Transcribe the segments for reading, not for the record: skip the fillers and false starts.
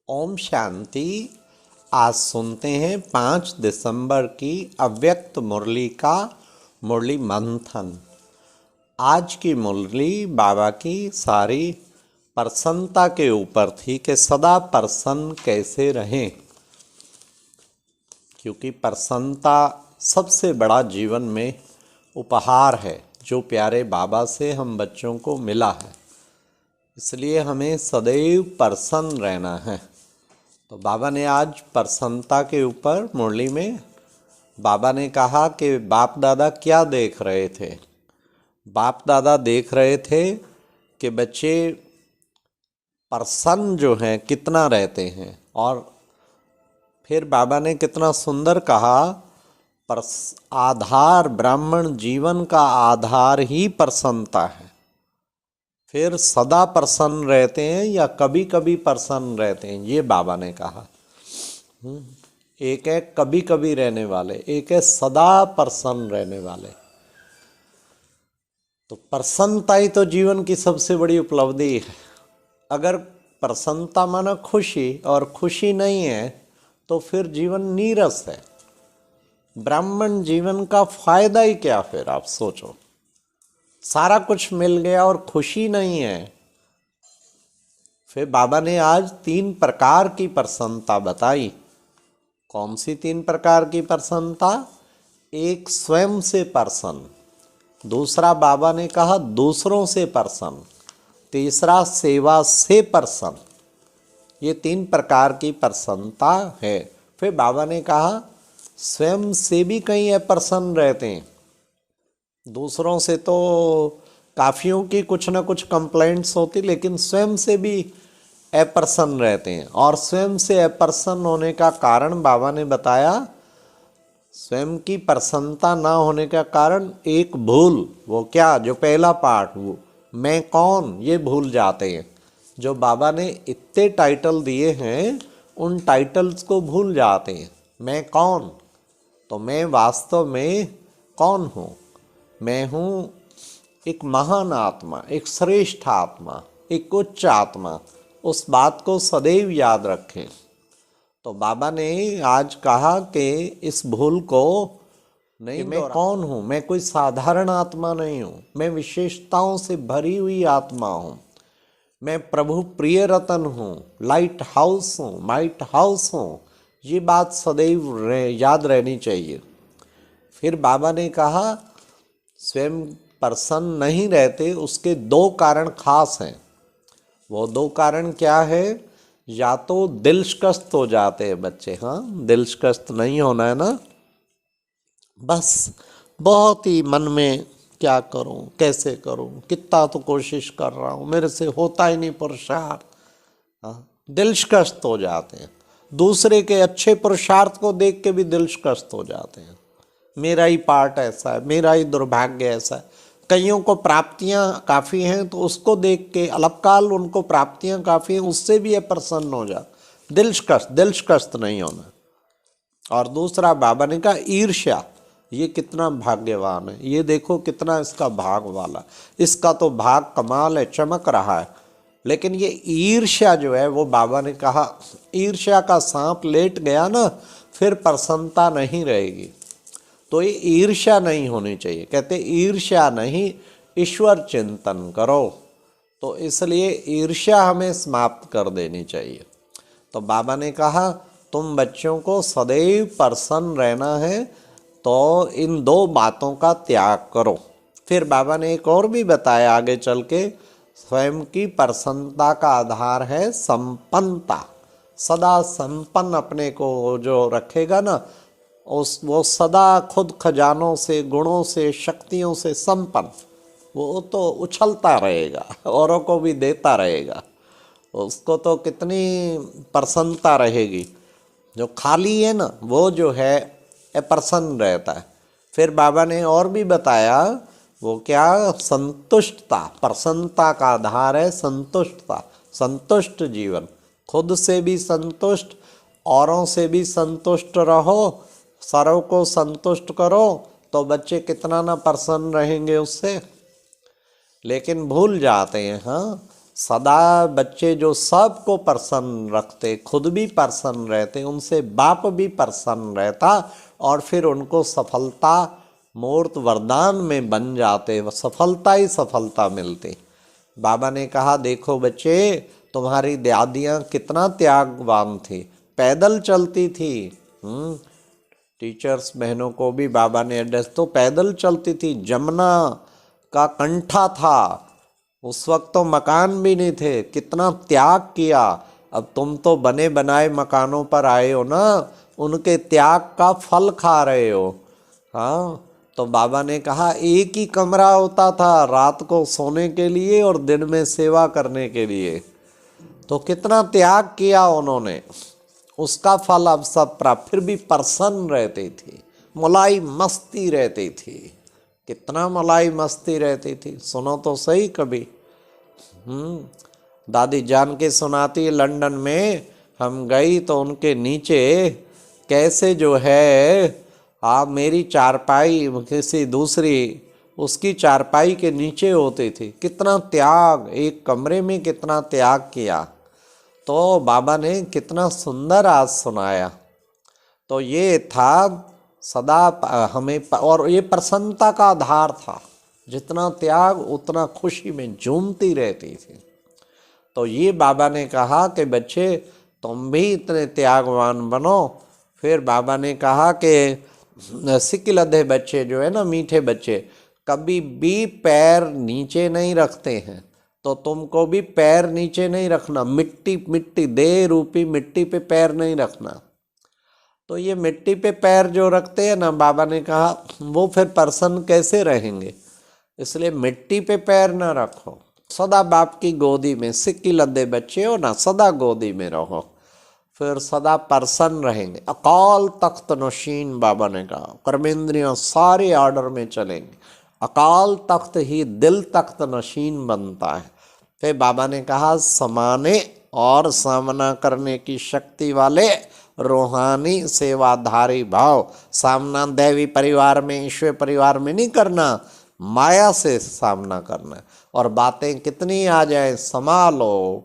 ओम शांति। आज सुनते हैं 5 दिसंबर की अव्यक्त मुरली का मुरली मंथन। आज की मुरली बाबा की सारी प्रसन्नता के ऊपर थी कि सदा प्रसन्न कैसे रहें, क्योंकि प्रसन्नता सबसे बड़ा जीवन में उपहार है जो प्यारे बाबा से हम बच्चों को मिला है। इसलिए हमें सदैव प्रसन्न रहना है। तो बाबा ने आज प्रसन्नता के ऊपर मुरली में बाबा ने कहा कि बाप दादा क्या देख रहे थे। बाप दादा देख रहे थे कि बच्चे प्रसन्न जो हैं कितना रहते हैं, और फिर बाबा ने कितना सुंदर कहा, आधार ब्राह्मण जीवन का आधार ही प्रसन्नता है। फिर सदा प्रसन्न रहते हैं या कभी कभी प्रसन्न रहते हैं, ये बाबा ने कहा। एक है कभी कभी रहने वाले, एक है सदा प्रसन्न रहने वाले। तो प्रसन्नता ही तो जीवन की सबसे बड़ी उपलब्धि है। अगर प्रसन्नता माना खुशी और खुशी नहीं है तो फिर जीवन नीरस है। ब्राह्मण जीवन का फायदा ही क्या फिर, आप सोचो। सारा कुछ मिल गया और खुशी नहीं है। फिर बाबा ने आज 3 प्रकार की प्रसन्नता बताई। कौन सी 3 प्रकार की प्रसन्नता? एक स्वयं से प्रसन्न, दूसरा बाबा ने कहा दूसरों से प्रसन्न, तीसरा सेवा से प्रसन्न। ये 3 प्रकार की प्रसन्नता है। फिर बाबा ने कहा स्वयं से भी कहीं अप्रसन्न रहते हैं। दूसरों से तो काफियों की कुछ ना कुछ कंप्लेंट्स होती, लेकिन स्वयं से भी अप्रसन्न रहते हैं। और स्वयं से अप्रसन्न होने का कारण बाबा ने बताया, स्वयं की प्रसन्नता ना होने का कारण एक भूल। वो क्या? जो पहला पार्ट, वो मैं कौन, ये भूल जाते हैं। जो बाबा ने इतने टाइटल दिए हैं उन टाइटल्स को भूल जाते हैं। मैं कौन? तो मैं वास्तव में कौन हूँ? मैं हूँ एक महान आत्मा, एक श्रेष्ठ आत्मा, एक उच्च आत्मा। उस बात को सदैव याद रखें। तो बाबा ने आज कहा कि इस भूल को नहीं, मैं कौन हूँ? मैं कोई साधारण आत्मा नहीं हूँ, मैं विशेषताओं से भरी हुई आत्मा हूँ। मैं प्रभु प्रिय रतन हूँ, लाइट हाउस हूँ, माइट हाउस हूँ। ये बात सदैव याद रहनी चाहिए। फिर बाबा ने कहा स्वयं प्रसन्न नहीं रहते, उसके 2 कारण खास हैं। वो 2 कारण क्या है? या तो दिलशकस्त हो जाते हैं बच्चे। हाँ, दिलशकस्त नहीं होना है ना। बस बहुत ही मन में क्या करूं, कैसे करूं, कितना तो कोशिश कर रहा हूं, मेरे से होता ही नहीं पुरुषार्थ। हाँ, दिलशकस्त हो जाते हैं। दूसरे के अच्छे पुरुषार्थ को देख के भी दिलशकस्त हो जाते हैं। मेरा ही पार्ट ऐसा है, मेरा ही दुर्भाग्य ऐसा है। कईयों को प्राप्तियां काफ़ी हैं तो उसको देख के अलपकाल उनको प्राप्तियां काफ़ी हैं, उससे भी ये प्रसन्न हो जा। दिलशकस्त नहीं होना। और दूसरा बाबा ने कहा ईर्ष्या। ये कितना भाग्यवान है, ये देखो कितना इसका भाग वाला, इसका तो भाग कमाल है, चमक रहा है। लेकिन ये ईर्ष्या जो है, वो बाबा ने कहा ईर्ष्या का सांप लेट गया ना, फिर प्रसन्नता नहीं रहेगी। तो ये ईर्ष्या नहीं होनी चाहिए। कहते ईर्ष्या नहीं, ईश्वर चिंतन करो। तो इसलिए ईर्ष्या हमें समाप्त कर देनी चाहिए। तो बाबा ने कहा तुम बच्चों को सदैव प्रसन्न रहना है, तो इन 2 बातों का त्याग करो। फिर बाबा ने एक और भी बताया आगे चल के, स्वयं की प्रसन्नता का आधार है संपन्नता। सदा संपन्न अपने को जो रखेगा ना, वो सदा खुद खजानों से, गुणों से, शक्तियों से संपन्न, वो तो उछलता रहेगा, औरों को भी देता रहेगा। उसको तो कितनी प्रसन्नता रहेगी। जो खाली है ना, वो जो है अप्रसन्न रहता है। फिर बाबा ने और भी बताया, वो क्या? संतुष्टता। प्रसन्नता का आधार है संतुष्टता। संतुष्ट जीवन, खुद से भी संतुष्ट, औरों से भी संतुष्ट रहो, सर्व को संतुष्ट करो। तो बच्चे कितना ना प्रसन्न रहेंगे उससे। लेकिन भूल जाते हैं। हाँ, सदा बच्चे जो सबको प्रसन्न रखते, खुद भी प्रसन्न रहते, उनसे बाप भी प्रसन्न रहता और फिर उनको सफलता मूर्त वरदान में बन जाते, वह सफलता ही सफलता मिलती। बाबा ने कहा देखो बच्चे, तुम्हारी दादियाँ कितना त्यागवान थी, पैदल चलती थी। टीचर्स बहनों को भी बाबा ने एड्रेस, तो पैदल चलती थी, जमुना का कंठा था, उस वक्त तो मकान भी नहीं थे, कितना त्याग किया। अब तुम तो बने बनाए मकानों पर आए हो ना, उनके त्याग का फल खा रहे हो। हाँ, तो बाबा ने कहा एक ही कमरा होता था रात को सोने के लिए और दिन में सेवा करने के लिए, तो कितना त्याग किया उन्होंने, उसका फल अब सब प्राप्त। फिर भी प्रसन्न रहती थी, मलाई मस्ती रहती थी, कितना मलाई मस्ती रहती थी, सुनो तो सही कभी। दादी जान के सुनाती है, लंदन में हम गई तो उनके नीचे कैसे जो है, मेरी चारपाई किसी दूसरी उसकी चारपाई के नीचे होती थी, कितना त्याग, एक कमरे में कितना त्याग किया। तो बाबा ने कितना सुंदर आज सुनाया। तो ये था सदा हमें, और ये प्रसन्नता का आधार था, जितना त्याग उतना खुशी में झूमती रहती थी। तो ये बाबा ने कहा कि बच्चे तुम भी इतने त्यागवान बनो। फिर बाबा ने कहा कि सिक्किलधे बच्चे जो है ना, मीठे बच्चे, कभी भी पैर नीचे नहीं रखते हैं, तो तुमको भी पैर नीचे नहीं रखना, मिट्टी देह रूपी मिट्टी पे पैर नहीं रखना। तो ये मिट्टी पे पैर जो रखते हैं ना, बाबा ने कहा वो फिर प्रसन्न कैसे रहेंगे, इसलिए मिट्टी पे पैर ना रखो, सदा बाप की गोदी में, सिक्किलधे बच्चे हो ना, सदा गोदी में रहो, फिर सदा प्रसन्न रहेंगे। अकाल तख्त नशीन बाबा ने कहा, कर्मेंद्रियां सारे ऑर्डर में चलेंगे, अकाल तख्त ही दिल तख्त नशीन बनता है। फिर बाबा ने कहा समाने और सामना करने की शक्ति वाले रूहानी सेवाधारी भाव, सामना दैवी परिवार में, ईश्वर परिवार में नहीं करना, माया से सामना करना। और बातें कितनी आ जाए संभालो।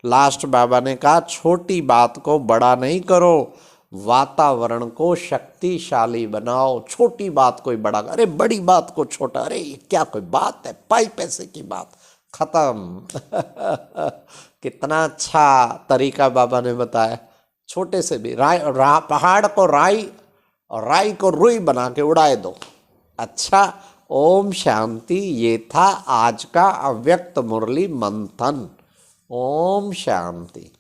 लास्ट बाबा ने कहा छोटी बात को बड़ा नहीं करो, वातावरण को शक्तिशाली बनाओ। छोटी बात कोई बड़ा, अरे बड़ी बात को छोटा, अरे क्या कोई बात है, पाई पैसे की बात, खत्म। कितना अच्छा तरीका बाबा ने बताया। छोटे से भी पहाड़ को राई और राई को रुई बना के उड़ाए दो। अच्छा, ओम शांति। ये था आज का अव्यक्त मुरली मंथन। ओम शांति।